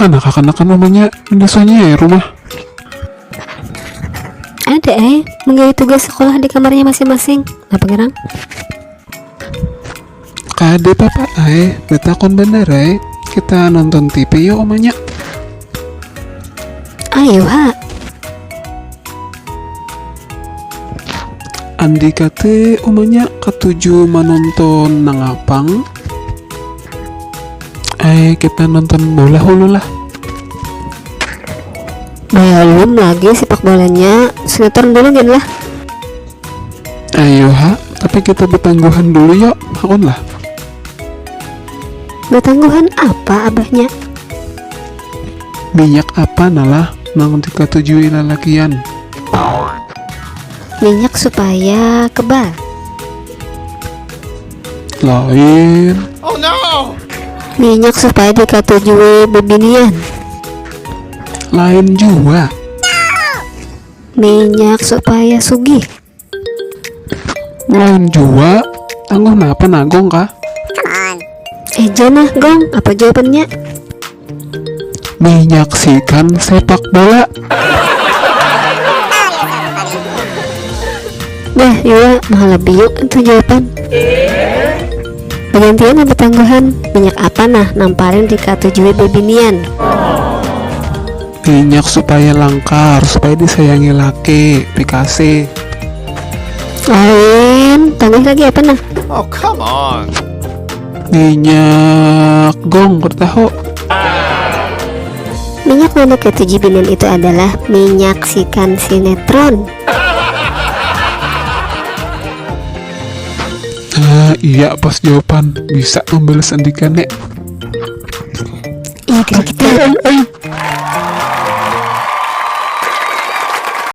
Anak-anak namanya biasanya ya rumah. Ada menggali tugas sekolah di kamarnya masing-masing. Apa gerang? Kade papa betakon bener kita nonton TV yuk omanya. Ayo ha. Andika teh omanya ketujuh menonton nangapang. Kita nonton bola hulu lah. Belum lagi sepak bolanya. Sinetron dulu gen lah. Ayo ha, tapi kita bertangguhan dulu yuk, hakun lah. Bertangguhan apa abahnya? Minyak apa nalah nang dikatujui lalakian? Minyak supaya kebal. Lain. Oh no! Minyak supaya dikatujui bebinian. Lain juga. Minyak supaya sugih. Lain juga. Tangguh napa nagong kah? Janah gong, apa jawabannya? Menyaksikan sepak bola. Dah, yuk, mahal lebih yuk itu jawaban. Pergantian apa tangguhan? Minyak apa nah namparin dikatujui bebinian? Minyak supaya langkar, supaya disayangi laki, dikasih. Lain, tangguh lagi apa nah? Oh, come on. Minyak gong, tahu? Minyak mana ketujuh binian itu adalah menyaksikan sinetron. Iya pas jawaban bisa membalas Andika nek. Iya kita.